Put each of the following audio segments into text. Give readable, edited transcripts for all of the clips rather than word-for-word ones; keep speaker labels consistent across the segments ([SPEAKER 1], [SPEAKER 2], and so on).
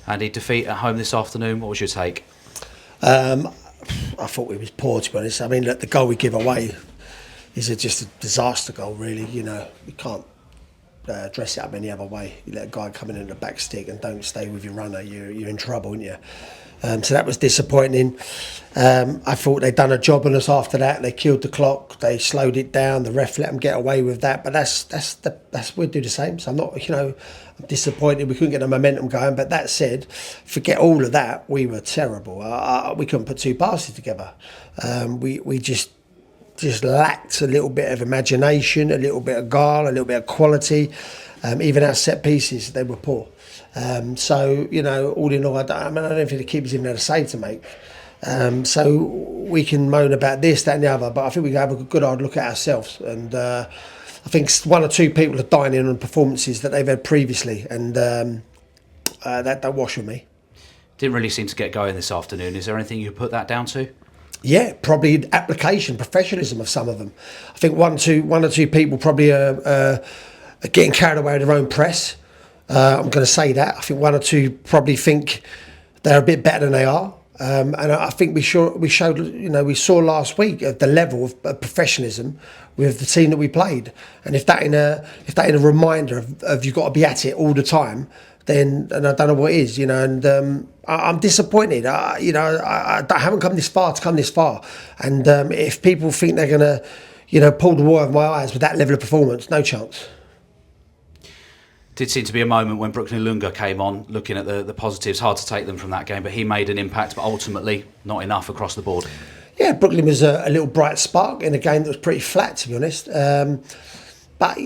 [SPEAKER 1] Andy, defeat at home this afternoon, what was your take?
[SPEAKER 2] I thought we was poor, to be honest. I mean, look, the goal we give away is just a disaster goal, really. You know, you can't dress it up any other way. You let a guy come in the back stick and don't stay with your runner, you're in trouble, aren't you? So that was disappointing. I thought they'd done a job on us after that. They killed the clock. They slowed it down. The ref let them get away with that. But that's we'd do the same. So I'm not, I'm disappointed we couldn't get the momentum going. But that said, forget all of that. We were terrible. We couldn't put two passes together. We just lacked a little bit of imagination, a little bit of guile, a little bit of quality. Even our set pieces, they were poor. So, all in all, I don't think the keepers even had a save to make. So we can moan about this, that and the other, but I think we can have a good hard look at ourselves. And I think one or two people are dining on performances that they've had previously, and that don't wash with me.
[SPEAKER 1] Didn't really seem to get going this afternoon. Is there anything you could put that down to?
[SPEAKER 2] Yeah, probably application, professionalism of some of them. I think one or two people probably are getting carried away with their own press. I'm going to say that. I think one or two probably think they're a bit better than they are. And I think we saw last week the level of professionalism with the team that we played. And if that in a reminder of you've got to be at it all the time, then and I don't know what it is, And I'm disappointed. I haven't come this far to come this far. And if people think they're going to, pull the wool over my eyes with that level of performance, no chance.
[SPEAKER 1] Did seem to be a moment when Brooklyn Lunga came on, looking at the positives. Hard to take them from that game, but he made an impact, but ultimately not enough across the board. Yeah,
[SPEAKER 2] Brooklyn was a little bright spark in a game that was pretty flat, to be honest. But,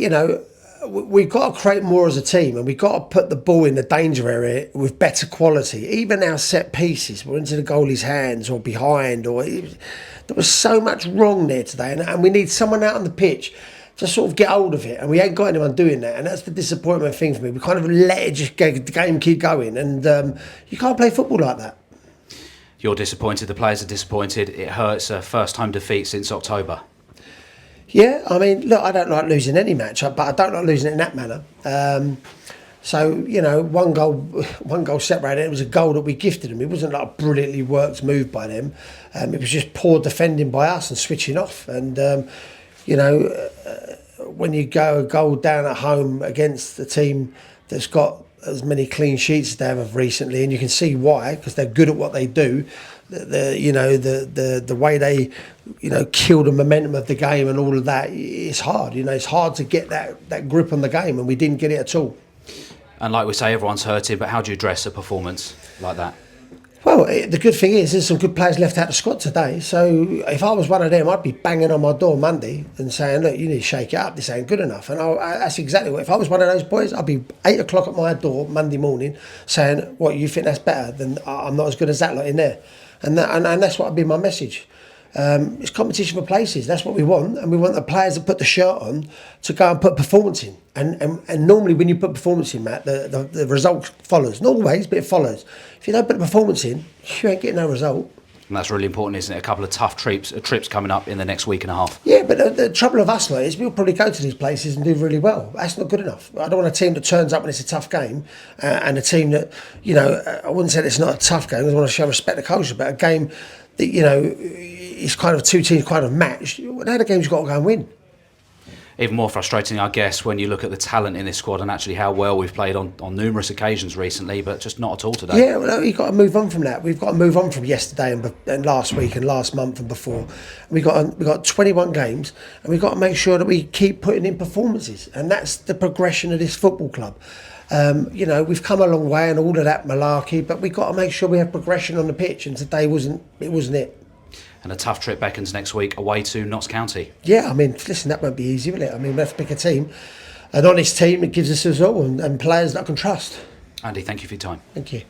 [SPEAKER 2] we've got to create more as a team, and we've got to put the ball in the danger area with better quality. Even our set pieces were into the goalie's hands or behind. There was so much wrong there today, and we need someone out on the pitch to sort of get hold of it, and we ain't got anyone doing that, and that's the disappointment thing for me. We kind of let it just the game keep going, and you can't play football like that.
[SPEAKER 1] You're disappointed, the players are disappointed. It hurts, a first-time defeat since October.
[SPEAKER 2] Yeah, I mean, look, I don't like losing any match, but I don't like losing it in that manner. So, one goal separated. It was a goal that we gifted them. It wasn't like a brilliantly worked move by them. It was just poor defending by us and switching off, and when you go a goal down at home against a team that's got as many clean sheets as they have recently, and you can see why, because they're good at what they do. The way they kill the momentum of the game and all of that, it's hard. It's hard to get that grip on the game, and we didn't get it at all.
[SPEAKER 1] And like we say, everyone's hurting, but how do you address a performance like that?
[SPEAKER 2] Well, the good thing is there's some good players left out of the squad today. So if I was one of them, I'd be banging on my door Monday and saying, look, you need to shake it up. This ain't good enough. And that's exactly what, if I was one of those boys, I'd be 8 o'clock at my door Monday morning saying, what, you think that's better? Then I'm not as good as that lot in there. And that's what would be my message. It's competition for places. That's what we want, and we want the players that put the shirt on to go and put performance in. And normally, when you put performance in, Matt, the result follows. Not always, but it follows. If you don't put the performance in, you ain't getting no result.
[SPEAKER 1] And that's really important, isn't it? A couple of tough trips coming up in the next week and a half.
[SPEAKER 2] Yeah, but the trouble of us, mate, is we'll probably go to these places and do really well. That's not good enough. I don't want a team that turns up when it's a tough game, and a team that, I wouldn't say it's not a tough game. I want to show respect to culture, but a game that, is kind of two teams kind of matched. Now the game's got to go and win.
[SPEAKER 1] Even more frustrating, I guess, when you look at the talent in this squad and actually how well we've played on numerous occasions recently, but just not at all today.
[SPEAKER 2] Yeah, well, we've got to move on from that. We've got to move on from yesterday and last week and last month and before. We've got 21 games, and we've got to make sure that we keep putting in performances, and that's the progression of this football club. We've come a long way and all of that malarkey, but we've got to make sure we have progression on the pitch, and today wasn't it.
[SPEAKER 1] And a tough trip beckons next week away to Notts County.
[SPEAKER 2] Yeah, I mean, listen, that won't be easy, will it? I mean, we have to pick a team, an honest team that gives us a result and players that I can trust.
[SPEAKER 1] Andy, thank you for your time.
[SPEAKER 2] Thank you.